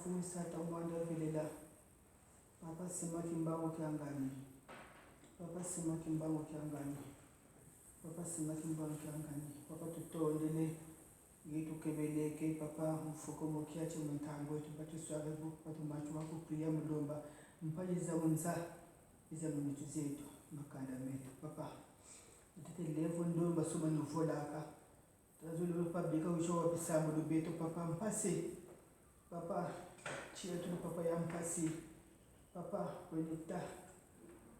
fuisa tamwanda vilela. Papa sima kimbango kiangani. Papa sima kimbango kiangani. Papa sima kimbango kiangani. Papa tutondele gitu kebeleke papa mfuko mokiache mtango tupate swala buku patu macho wako pia mdomba mpaje za unza iza mnitu zetu makanda metu papa tete levo ndomba soma nuvolaka tazulu papa bika ushowa bisambu lubeto papa mpase papa chia tu papa ya mpasi papa kwenita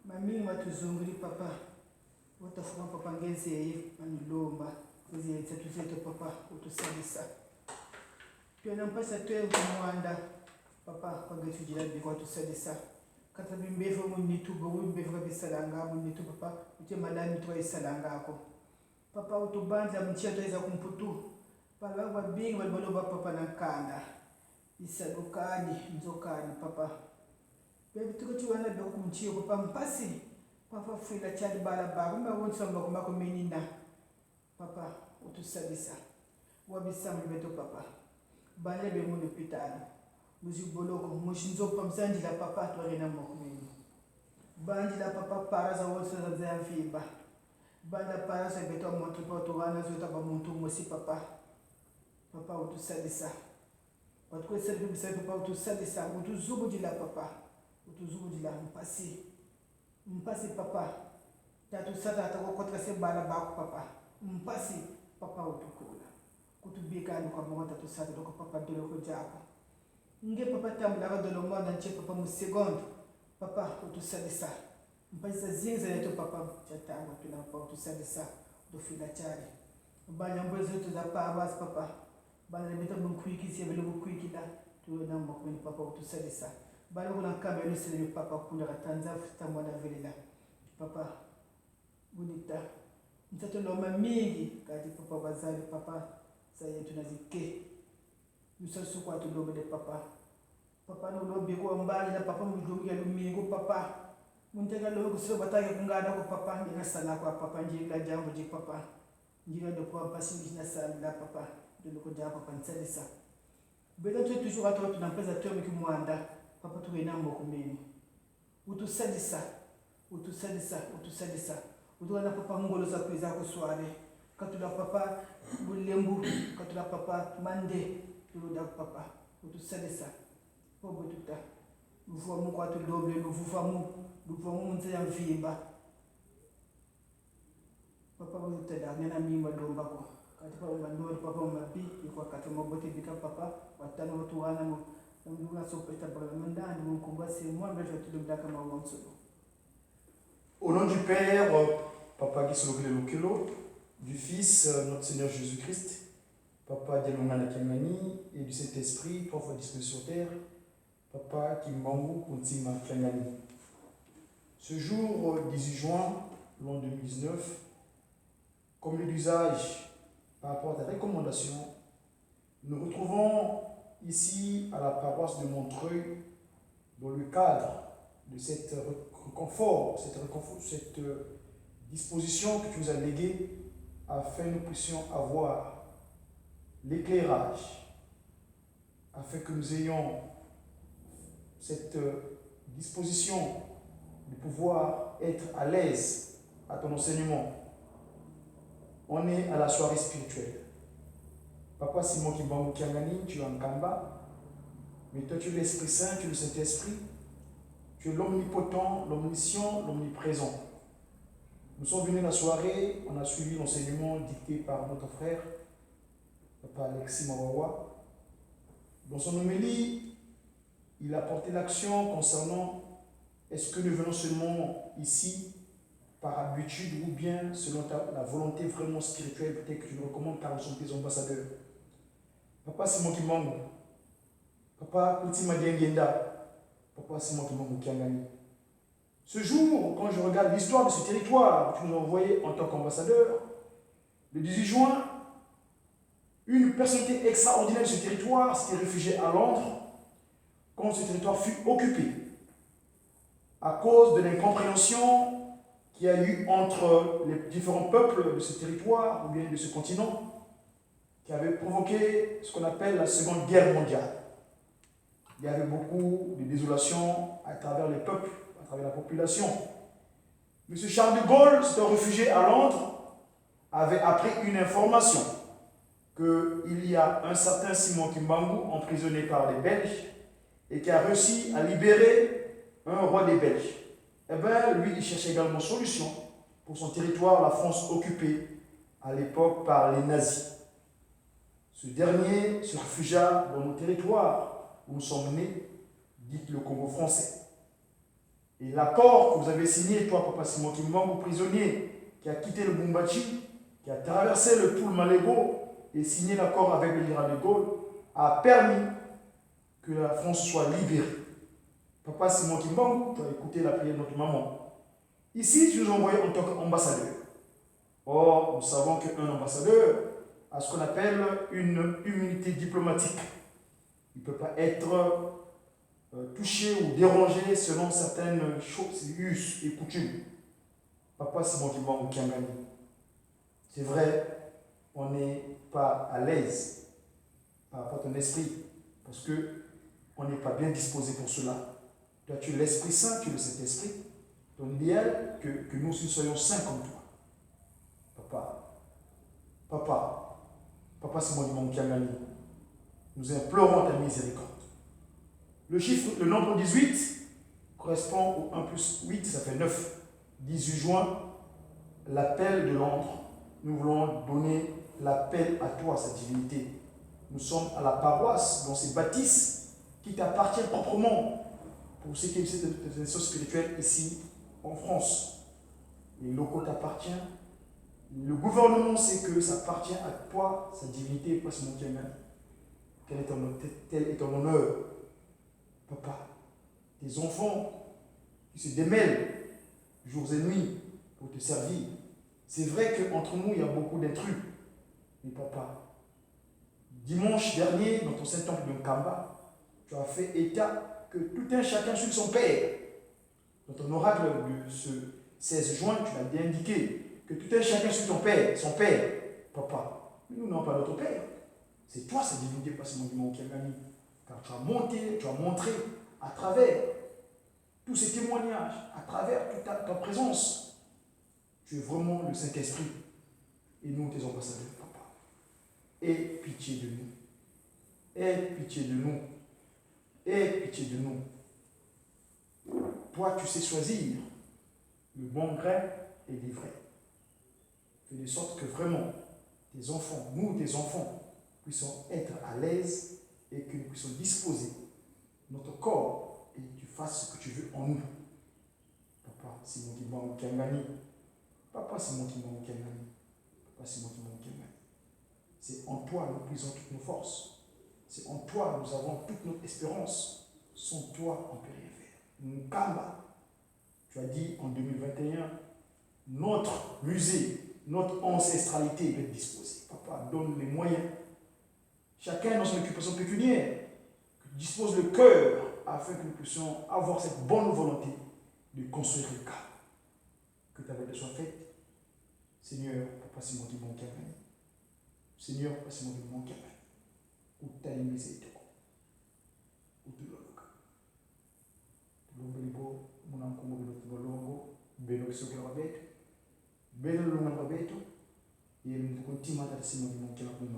mami matuzunguri papa watafuka papa ngezeye manulomba kuzi zetu zetu papa utusalisa pia nampasa tuwe kumwanda papa kwa getu jirabi kwa utusalisa kata bimbevo munitubo bimbevo bisalanga munitu papa ute malami tuwa isalanga ako papa utubanja mchia tuweza kumputu pala wa bingi waliboloba papa na kanda isadukani mzokani papa bebi tuko chuwana beku mchio papa mpasi papa fuila chali bala babu mba wonsa mbako menina papa utusalisa wabisambu beto papa bale be mu l'hôpital muziboloko mushinzopa msanji la papa twarena mokumeni banji la papa para za wonsa za mfimba banda para za beto montu potwana zota ba muntu mosi papa papa utusalisa watko serbi bisa papa utusalisa utuzubu la papa utuzubu la mpasi papa tatu sata atakokotra se bala bako papa mpasi papa utukula kutubika ni kwa mwata tusata doko papa dolo kujako nge papa tambula ka dolo mwanda nche papa musegondo papa utusalisa mpasi zinza yetu papa chatango tuna papa utusalisa dofila chari banya mbozo yetu za pabas papa banya limita mkwiki siya vile mkwiki la tuwe na mkwini papa utusalisa banya kuna kama yusile papa kuna katanza tamwana vile la papa bunita mtoto loma mingi kati papa bazali papa saye tunazike yusasu kwa tulobe de papa papa no lobi ko mbali na papa mudungi ya lumingo papa muntega lo kusiro batake kungada ko papa ndina sana kwa papa njinga jambo ji papa njinga de kwa pasi ndina sana papa de ko ja papa nsalisa beta tu toujours ato tunampeza tomi kimwanda papa tuwena mokumeni utusalisa utuwana papa ngolo za kuiza kuswale katula papa bulembu katula papa mande turuda papa utusalisa pobo tuta mvua mu kwa tulobe luvufa mu nze ya mvimba papa utenda ngena mimba domba ko katika ndoro papa mabi kwa kata mabote bika papa watano watu wana mu ndunga sopeta balamandani mu kumbasi mwambe tulumda kama wonso. Au nom du Père, Papa Gisolokile Lokelo, du Fils, notre Seigneur Jésus-Christ, Papa Dialongana Kiangani, et du Saint-Esprit, trois fois disposé sur terre, Papa Kimbangu Kuntima Kiangani. Ce jour, 18 juin, l'an 2019, comme l'usage par rapport à la recommandation, nous retrouvons ici à la paroisse de Montreuil, dans le cadre de cette disposition que tu nous as léguée afin que nous puissions avoir l'éclairage, afin que nous ayons cette disposition de pouvoir être à l'aise à ton enseignement. On est à la soirée spirituelle. Papa Simon Kimbangu Kiangani, tu es en Kamba, mais toi tu es l'Esprit Saint, tu es le Saint-Esprit. Tu es l'omnipotent, l'omniscient, l'omniprésent. Nous sommes venus la soirée, on a suivi l'enseignement dicté par notre frère, Papa Alexis Mawawa. Dans son homélie, il a porté l'action concernant est-ce que nous venons seulement ici par habitude ou bien selon la volonté vraiment spirituelle, peut-être que tu nous recommandes car nous sommes tes ambassadeurs. Papa Simon Kimbangu, Papa Koutima Diengenda, Papa Simon Kimbangu Kiangani. Ce jour, quand je regarde l'histoire de ce territoire que tu nous as envoyé en tant qu'ambassadeur, le 18 juin, une personnalité extraordinaire de ce territoire s'était réfugiée à Londres quand ce territoire fut occupé à cause de l'incompréhension qu'il y a eu entre les différents peuples de ce territoire ou bien de ce continent qui avait provoqué ce qu'on appelle la Seconde Guerre mondiale. il y avait beaucoup de désolation à travers les peuples, à travers la population. M. Charles de Gaulle, s'était réfugié à Londres, avait appris une information qu'il y a un certain Simon Kimbangu, emprisonné par les Belges, et qui a réussi à libérer un roi des Belges. Eh bien, lui, il cherchait également solution pour son territoire, la France occupée à l'époque par les nazis. Ce dernier se réfugia dans nos territoires où nous sommes nés, dites le Congo français. Et l'accord que vous avez signé, toi, Papa Simon Kimbangu, prisonnier, qui a quitté le Bumbachi, qui a traversé le Poul Malego et signé l'accord avec le général de Gaulle, a permis que la France soit libérée. Papa Simon Kimbangu, tu as écouté la prière de notre maman. Ici, tu nous envoies en tant qu'ambassadeur. Or, nous savons qu'un ambassadeur a ce qu'on appelle une immunité diplomatique. Il ne peut pas être touché ou dérangé selon certaines choses, us et coutumes. Papa Simon Kimbangu Kiangani. C'est vrai, on n'est pas à l'aise par rapport à ton esprit, parce qu'on n'est pas bien disposé pour cela. Toi, tu es l'Esprit Saint, tu es le Saint-Esprit. Ton idéal, que nous aussi soyons saints comme toi. Papa Simon Kimbangu Kiangani, nous implorons ta miséricorde. Le nombre 18 correspond au 1 plus 8, ça fait 9. 18 juin, l'appel de Londres. Nous voulons donner l'appel à toi, sa divinité. Nous sommes à la paroisse, dans ces bâtisses qui t'appartiennent proprement pour ce qui est des choses spirituelles ici en France. Les locaux t'appartiennent. Le gouvernement sait que ça appartient à toi, sa divinité, pas ce monde qui est tel est ton honneur. Papa, tes enfants qui se démêlent jours et nuits pour te servir. C'est vrai qu'entre nous, il y a beaucoup d'intrus. Mais papa, dimanche dernier, dans ton Saint-Temple de Nkamba, tu as fait état que tout un chacun suit son père. Dans ton oracle de ce 16 juin, tu l'as bien indiqué, que tout un chacun suit son père. Papa, nous n'avons pas notre père. C'est toi, cette divinité, pas seulement du monde qui a gagné. Car tu as montré à travers tous ces témoignages, à travers toute ta présence, tu es vraiment le Saint-Esprit. Et nous, tes ambassadeurs, papa. Aie pitié de nous. Aie pitié de nous. Aie pitié de nous. Toi, tu sais choisir le bon grain et l'ivraie. Fais de sorte que vraiment, tes enfants, nous, tes enfants, puissons être à l'aise et que nous puissions disposer notre corps et que tu fasses ce que tu veux en nous. Papa, c'est moi qui m'en Kiangani. Papa, c'est moi qui m'en Kiangani. Papa, c'est moi qui m'en Kiangani. C'est en toi nous puisons toutes nos forces. C'est en toi nous avons toute notre espérance. Sans toi, on ne peut rien faire. Nkamba, tu as dit en 2021, notre musée, notre ancestralité doit être disposée. Papa, donne les moyens. Chacun dans son occupation pécuniaire, dispose le cœur afin que nous puissions avoir cette bonne volonté de construire le cadre. Que ta volonté soit faite. Seigneur, Papa Simon qui manque à venir. Seigneur, Papa Simon qui manque à venir. Ou ta limite ou tout le cas. L'ombelibo, mon encomo de notre longo, beno qui se grave, beno le long rabeto, et nous continuons à Simon qui manque à venir.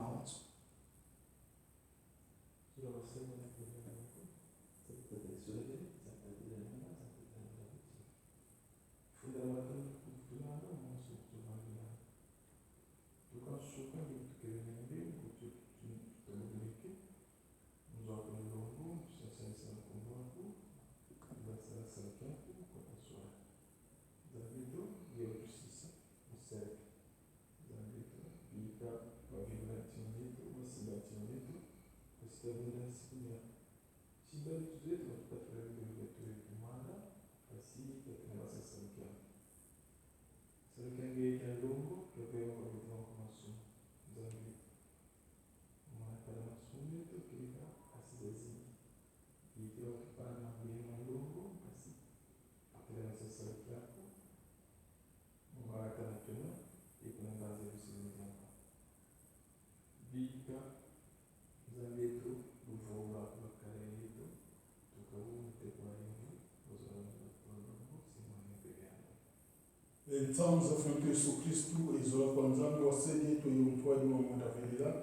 Entangu zafuntu Yesu Kristu ezola kwa nzambe waseye toyomtwaji wa mwenda velela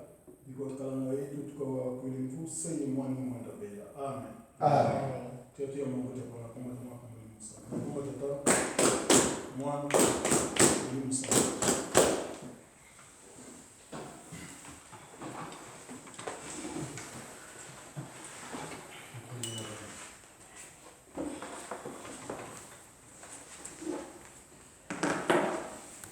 iko kalanga yetu tukawa kulimvu seye mwani mwenda velela. Amen. Amen. Tete ya Mungu kwa kama mwaka mwema sana. Mungu tata mwana ni msana.